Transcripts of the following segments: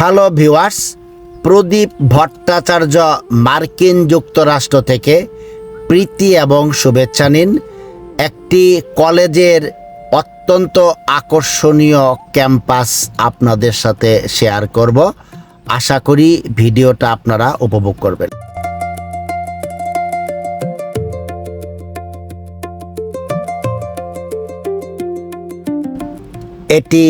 Hello viewers, প্রদীপ ভট্টাচার্য মার্কিন যুক্তরাষ্ট্র থেকে প্রীতি এবং শুভেচ্ছা নিন। একটি কলেজের অত্যন্ত আকর্ষণীয় ক্যাম্পাস আপনাদের সাথে শেয়ার করব। আশা করি ভিডিওটা আপনারা উপভোগ করবেন। এটি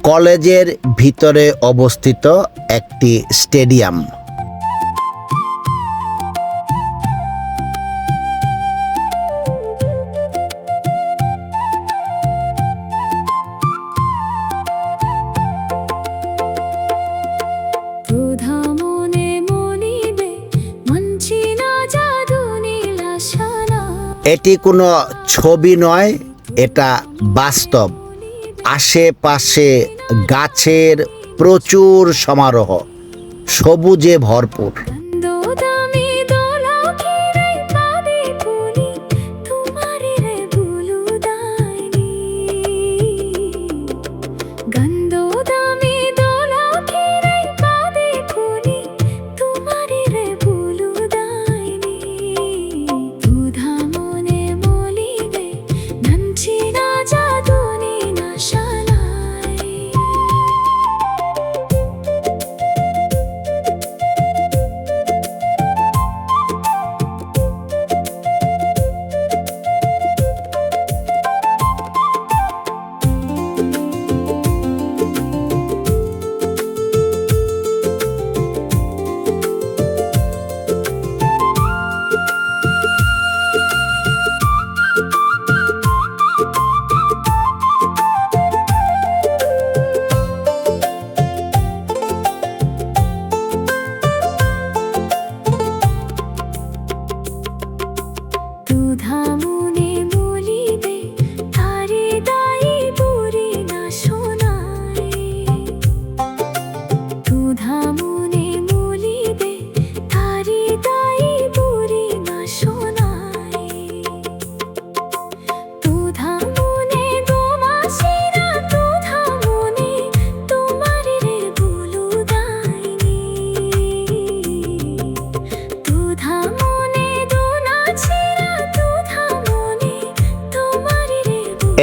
কলেজের ভিতরে অবস্থিত একটি স্টেডিয়াম। এটি কোনো ছবি নয়, এটা বাস্তব। আশেপাশে গাছের প্রচুর সমারোহ, সবুজে ভরপুর।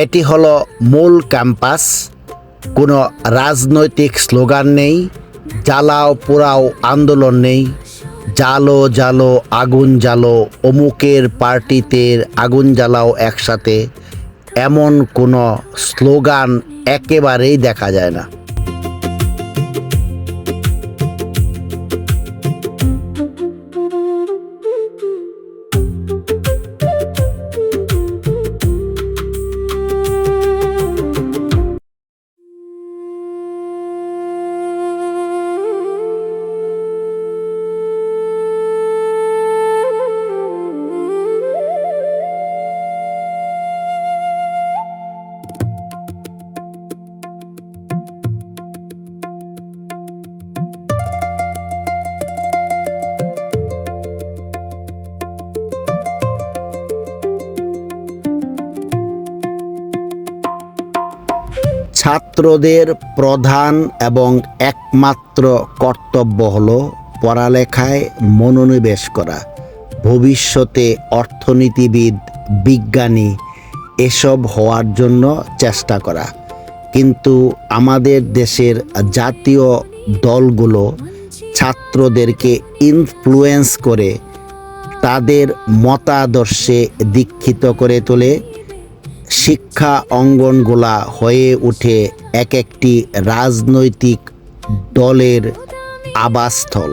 এটি হলো মূল ক্যাম্পাস। কোনো রাজনৈতিক স্লোগান নেই, জ্বালাও পোড়াও আন্দোলন নেই, জালো জালো আগুন জ্বালো, অমুকের পার্টিতে আগুন জ্বালাও একসাথে, এমন কোনো স্লোগান একেবারেই দেখা যায় না। ছাত্রদের প্রধান এবং একমাত্র কর্তব্য হলো পড়ালেখায় মনোনিবেশ করা, ভবিষ্যতে অর্থনীতিবিদ, বিজ্ঞানী এসব হওয়ার জন্য চেষ্টা করা। কিন্তু আমাদের দেশের জাতীয় দলগুলো ছাত্রদেরকে ইনফ্লুয়েন্স করে তাদের মতাদর্শে দীক্ষিত করে তোলে। শিক্ষা অঙ্গনগুলা হয়ে ওঠে এক একটি রাজনৈতিক দলের আবাসস্থল।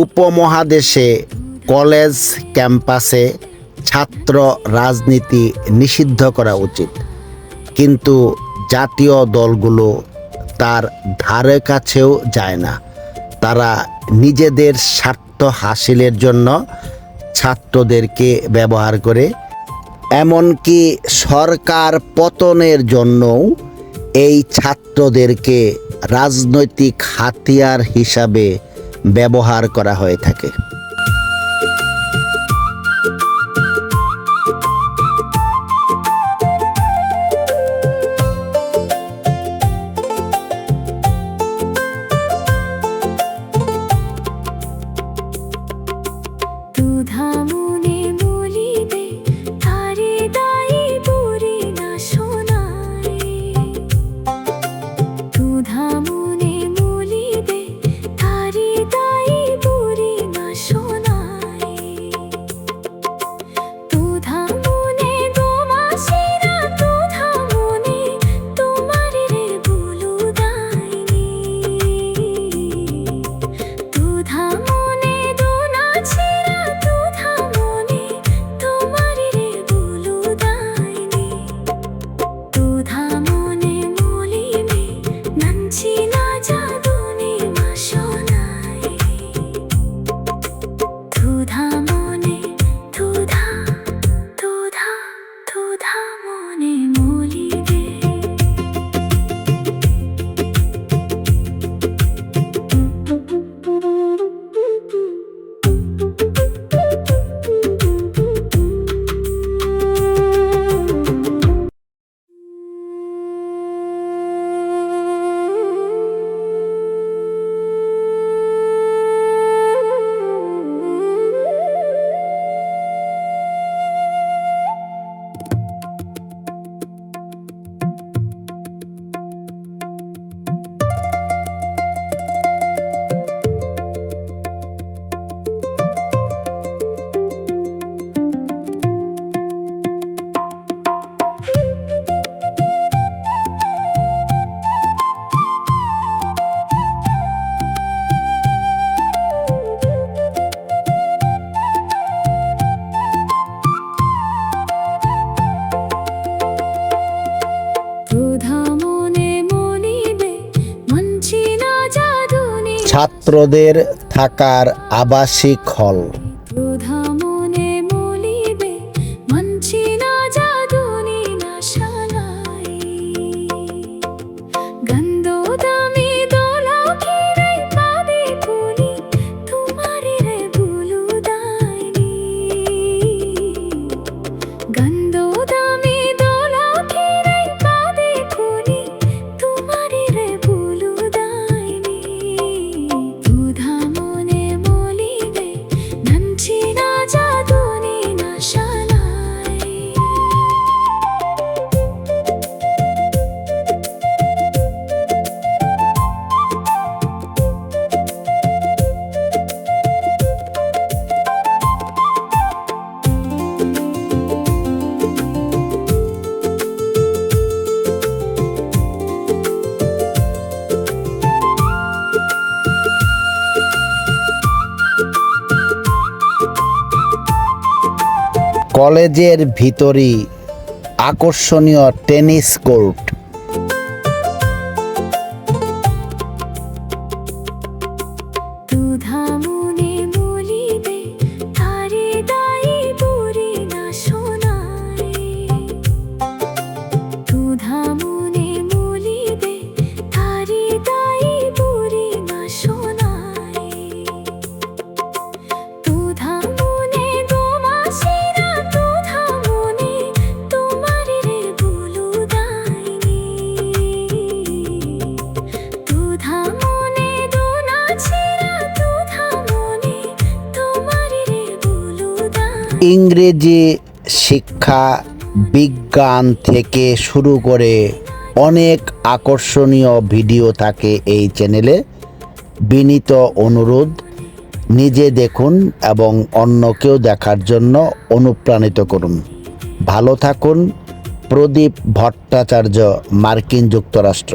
উপমহাদেশে কলেজ ক্যাম্পাসে ছাত্র রাজনীতি নিষিদ্ধ করা উচিত, কিন্তু জাতীয় দলগুলো তার ধারে কাছেও যায় না। তারা নিজেদের স্বার্থ হাসিলের জন্য ছাত্রদেরকে ব্যবহার করে, এমনকি সরকার পতনের জন্যও এই ছাত্রদেরকে রাজনৈতিক হাতিয়ার হিসাবে ব্যবহার করা হয়ে থাকে। ছাত্রদের থাকার আবাসিক হল। কলেজের ভিতরই আকর্ষণীয় টেনিস কোর্ট। ইংরেজি শিক্ষা, বিজ্ঞান থেকে শুরু করে অনেক আকর্ষণীয় ভিডিও থাকে এই চ্যানেলে। বিনীত অনুরোধ, নিজে দেখুন এবং অন্যকেও দেখার জন্য অনুপ্রাণিত করুন। ভালো থাকুন। প্রদীপ ভট্টাচার্য, মার্কিন যুক্তরাষ্ট্র।